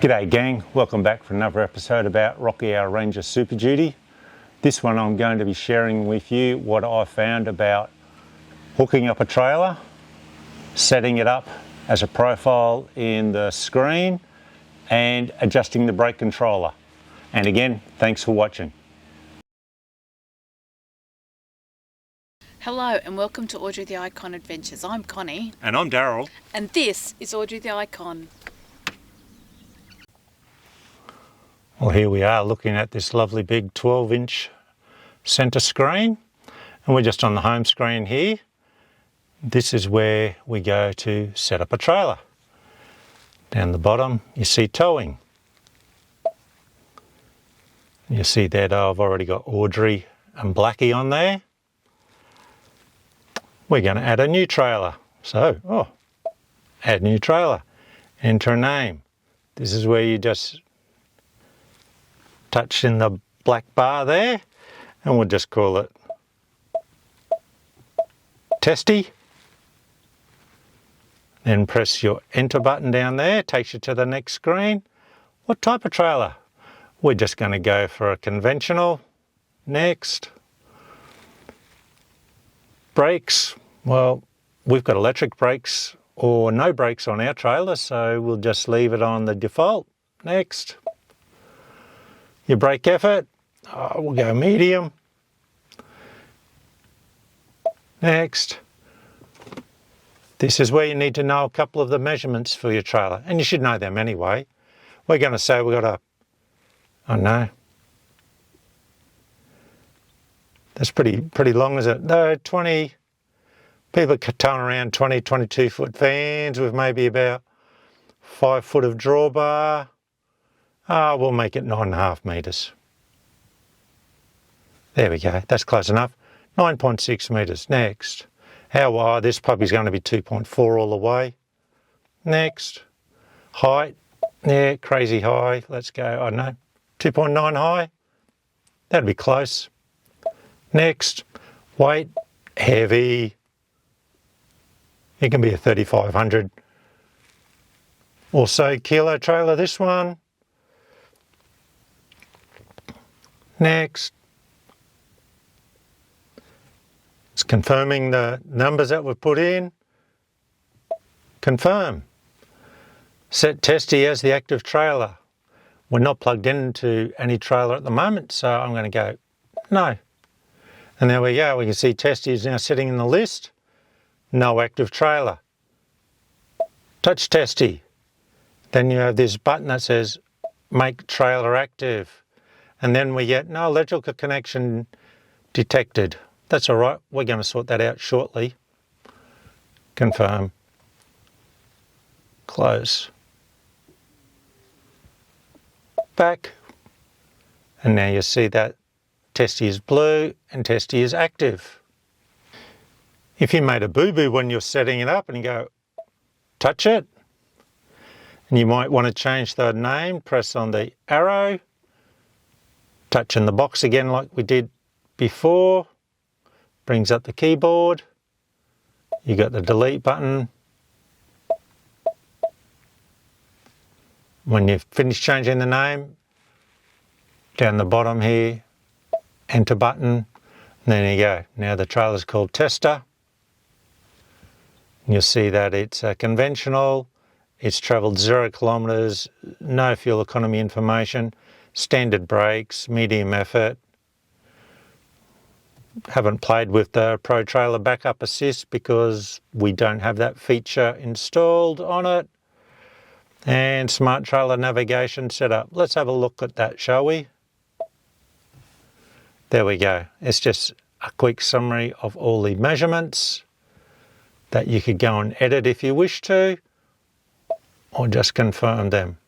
G'day gang, welcome back for another episode about Rocky R Ranger Super Duty. This one I'm going to be sharing with you what I found about hooking up a trailer, setting it up as a profile in the screen and adjusting the brake controller. And again, thanks for watching. Hello and welcome to Audrey the Icon Adventures. I'm Connie. And I'm Daryl. And this is Audrey the Icon. Well, here we are looking at this lovely big 12-inch centre screen, and we're just on the home screen here. This is where we go to set up a trailer. Down the bottom you see towing. You see that I've already got Audrey and Blackie on there. We're going to add a new trailer. So, add new trailer. Enter a name. This is where you just touch in the black bar there, and we'll just call it Testy. Then press your enter button down there, takes you to the next screen. What type of trailer? We're just going to go for a conventional. Next. Brakes. Well, we've got electric brakes or no brakes on our trailer, so we'll just leave it on the default. Next. Your brake effort, we'll go medium. Next. This is where you need to know a couple of the measurements for your trailer, and you should know them anyway. We're going to say we've got that's pretty long, is it? No, 20, people are towing around 20, 22 foot fans with maybe about 5 foot of drawbar. We'll make it 9.5 metres. There we go, that's close enough. 9.6 metres. Next. How wide? This puppy's going to be 2.4 all the way. Next. Height. Yeah, crazy high. Let's go, 2.9 high. That'd be close. Next. Weight. Heavy. It can be a 3,500 or so kilo trailer, this one. Next. It's confirming the numbers that we've put in. Confirm. Set Testy as the active trailer. We're not plugged into any trailer at the moment, so I'm going to go no. And there we go. We can see Testy is now sitting in the list. No active trailer. Touch Testy. Then you have this button that says make trailer active. And then we get no electrical connection detected. That's all right. We're going to sort that out shortly. Confirm. Close. Back. And now you see that Testy is blue and Testy is active. If you made a boo-boo when you're setting it up and you go, touch it, and you might want to change the name, press on the arrow, touch in the box again like we did before, brings up the keyboard, you got the delete button. When you've finished changing the name, down the bottom here, enter button, and there you go. Now the trailer's called Tester. You'll see that it's conventional, it's travelled 0 kilometres, no fuel economy information, standard brakes, medium effort. Haven't played with the Pro Trailer Backup Assist because we don't have that feature installed on it. And Smart Trailer Navigation setup. Let's have a look at that, shall we? There we go. It's just a quick summary of all the measurements that you could go and edit if you wish to, or just confirm them.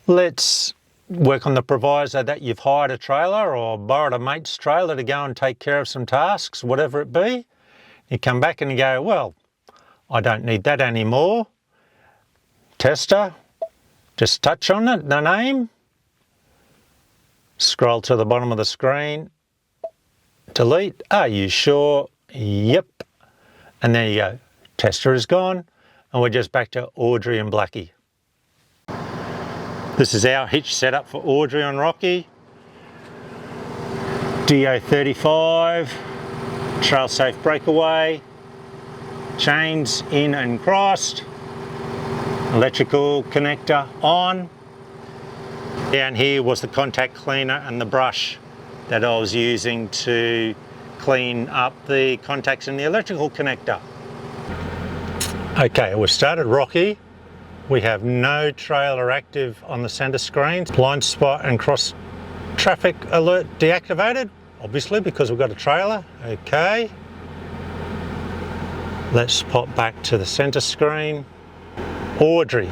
Let's work on the proviso that you've hired a trailer or borrowed a mate's trailer to go and take care of some tasks, whatever it be. You come back and you go, well, I don't need that anymore. Tester, just touch on it, the name, scroll to the bottom of the screen, delete. Are you sure? Yep. And there you go. Tester is gone, and we're just back to Audrey and Blackie. This is our hitch setup for Audrey and Rocky. DO35, trail safe breakaway, chains in and crossed, electrical connector on. Down here was the contact cleaner and the brush that I was using to clean up the contacts in the electrical connector. Okay, we've started Rocky. We have no trailer active on the centre screen. Blind spot and cross traffic alert deactivated, obviously because we've got a trailer. Okay. Let's pop back to the centre screen. Audrey.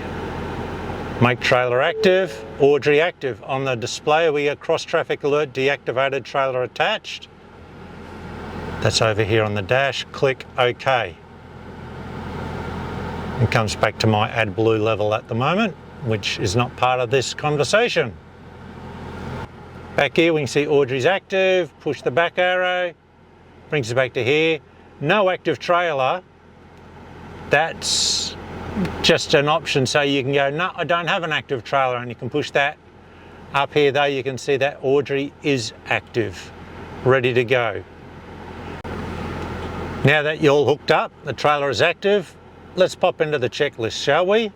Make trailer active, Audrey active. On the display we get cross traffic alert deactivated, trailer attached. That's over here on the dash. Click OK. It comes back to my AdBlue level at the moment, which is not part of this conversation. Back here we can see Audrey's active, push the back arrow, brings us back to here. No active trailer. That's just an option, so you can go, no, I don't have an active trailer, and you can push that. Up here though, you can see that Audrey is active, ready to go. Now that you're all hooked up, the trailer is active, let's pop into the checklist, shall we?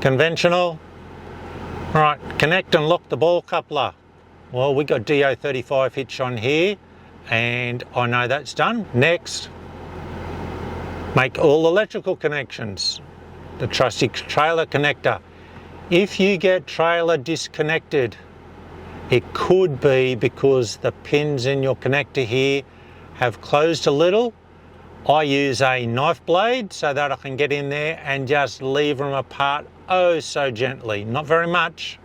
Conventional. Right, connect and lock the ball coupler. Well, we got DO35 hitch on here, and I know that's done. Next. Make all electrical connections. The trusty trailer connector. If you get trailer disconnected, it could be because the pins in your connector here have closed a little. I use a knife blade so that I can get in there and just lever them apart oh so gently. Not very much.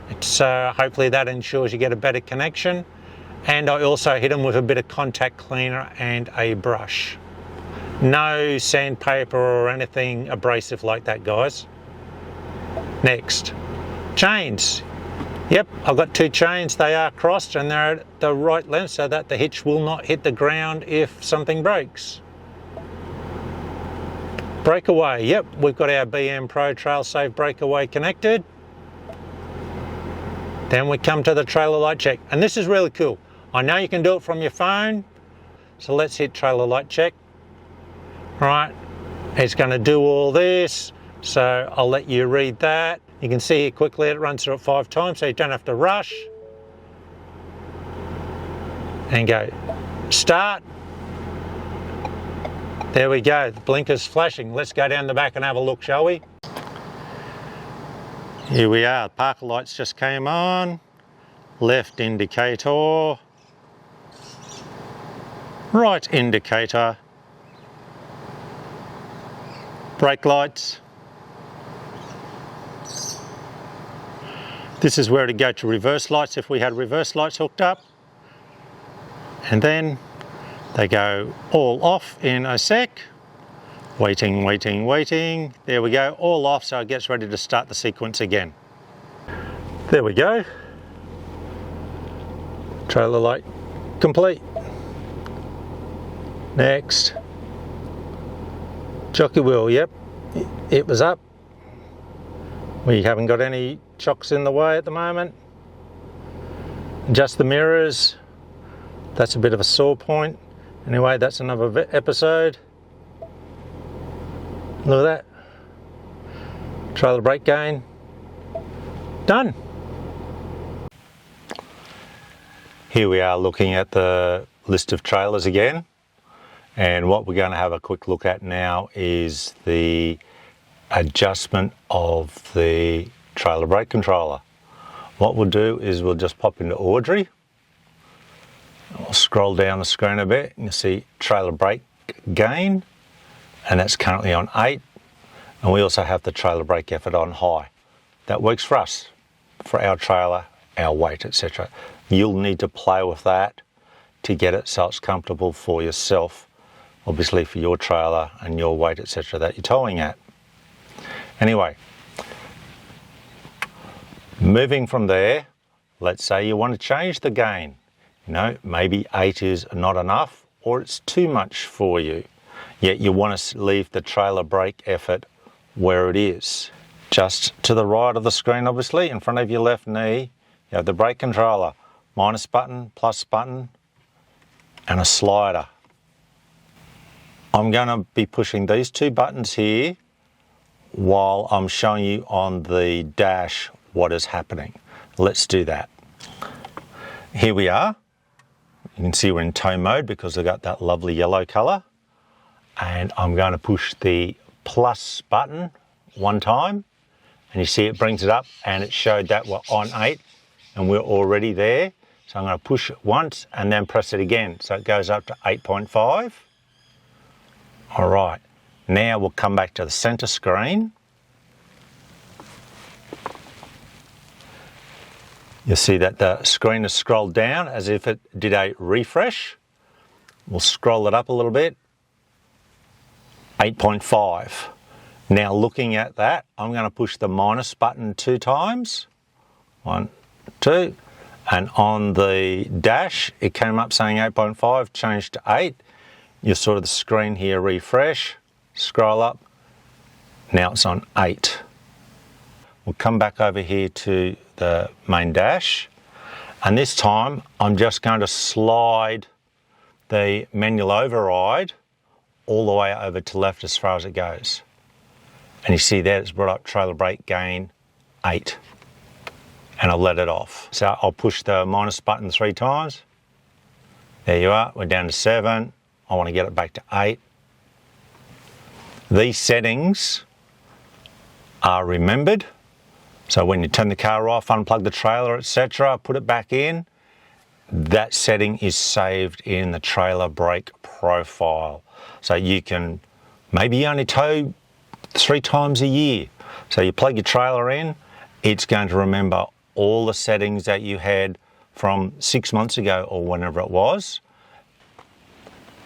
Hopefully that ensures you get a better connection. And I also hit them with a bit of contact cleaner and a brush. No sandpaper or anything abrasive like that, guys. Next, chains. Yep, I've got two chains. They are crossed and they're at the right length so that the hitch will not hit the ground if something breaks. Breakaway. Yep, we've got our BM Pro Trail Safe breakaway connected. Then we come to the trailer light check. And this is really cool. I know you can do it from your phone. So let's hit trailer light check. Right, it's going to do all this, so I'll let you read that. You can see here quickly it runs through it 5 times, so you don't have to rush. And go start. There we go, the blinker's flashing. Let's go down the back and have a look, shall we? Here we are, the parker lights just came on. Left indicator. Right indicator. Brake lights. This is where to go to reverse lights if we had reverse lights hooked up. And then they go all off in a sec. Waiting, waiting, waiting. There we go, all off, so it gets ready to start the sequence again. There we go. Trailer light complete. Next. Jockey wheel, yep, it was up. We haven't got any chocks in the way at the moment. Just the mirrors. That's a bit of a sore point. Anyway, that's another episode. Look at that. Trailer brake gain. Done. Here we are looking at the list of trailers again. And what we're going to have a quick look at now is the adjustment of the trailer brake controller. What we'll do is we'll just pop into Audrey. We'll scroll down the screen a bit and you'll see trailer brake gain, and that's currently on 8. And we also have the trailer brake effort on high. That works for us, for our trailer, our weight, etc. You'll need to play with that to get it so it's comfortable for yourself. Obviously for your trailer and your weight, etc. that you're towing at. Anyway, moving from there, let's say you want to change the gain. You know, maybe 8 is not enough or it's too much for you. Yet you want to leave the trailer brake effort where it is. Just to the right of the screen, obviously, in front of your left knee, you have the brake controller, minus button, plus button, and a slider. I'm going to be pushing these two buttons here while I'm showing you on the dash what is happening. Let's do that. Here we are. You can see we're in tow mode because I've got that lovely yellow colour. And I'm going to push the plus button one time. And you see it brings it up and it showed that we're on 8 and we're already there. So I'm going to push it once and then press it again. So it goes up to 8.5. All right, now we'll come back to the centre screen. You'll see that the screen has scrolled down as if it did a refresh. We'll scroll it up a little bit. 8.5. Now looking at that, I'm going to push the minus button 2 times. 1, 2. And on the dash, it came up saying 8.5, changed to 8. You saw the screen here refresh, scroll up, now it's on 8. We'll come back over here to the main dash, and this time I'm just going to slide the manual override all the way over to left as far as it goes. And you see there it's brought up trailer brake gain 8. And I'll let it off. So I'll push the minus button 3 times. There you are, we're down to 7. I want to get it back to 8. These settings are remembered. So when you turn the car off, unplug the trailer, etc., put it back in, that setting is saved in the trailer brake profile. So you can maybe only tow 3 times a year. So you plug your trailer in, it's going to remember all the settings that you had from 6 months ago or whenever it was.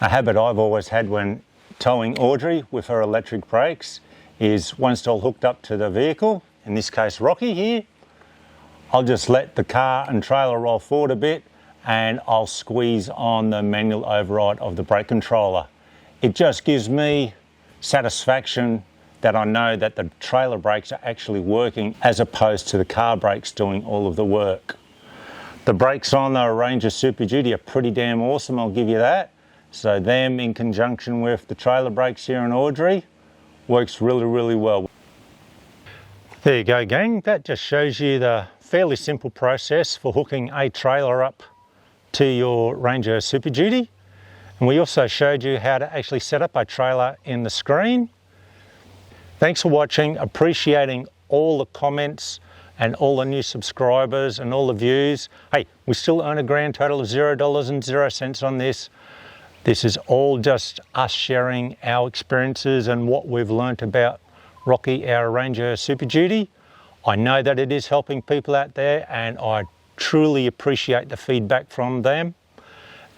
A habit I've always had when towing Audrey with her electric brakes is once it's all hooked up to the vehicle, in this case Rocky here, I'll just let the car and trailer roll forward a bit and I'll squeeze on the manual override of the brake controller. It just gives me satisfaction that I know that the trailer brakes are actually working as opposed to the car brakes doing all of the work. The brakes on the Ranger Super Duty are pretty damn awesome, I'll give you that. So them in conjunction with the trailer brakes here in Audrey works really, really well. There you go, gang. That just shows you the fairly simple process for hooking a trailer up to your Ranger Super Duty. And we also showed you how to actually set up a trailer in the screen. Thanks for watching, appreciating all the comments and all the new subscribers and all the views. Hey, we still earn a grand total of $0.00 on this. This is all just us sharing our experiences and what we've learnt about Rocky, our Ranger Super Duty. I know that it is helping people out there and I truly appreciate the feedback from them.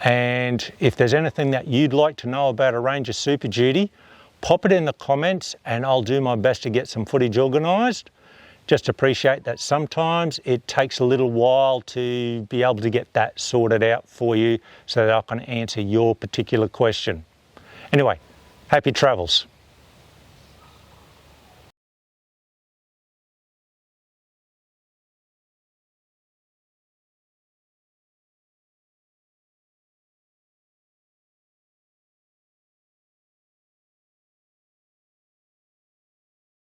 And if there's anything that you'd like to know about a Ranger Super Duty, pop it in the comments and I'll do my best to get some footage organised. Just appreciate that sometimes it takes a little while to be able to get that sorted out for you so that I can answer your particular question. Anyway, happy travels.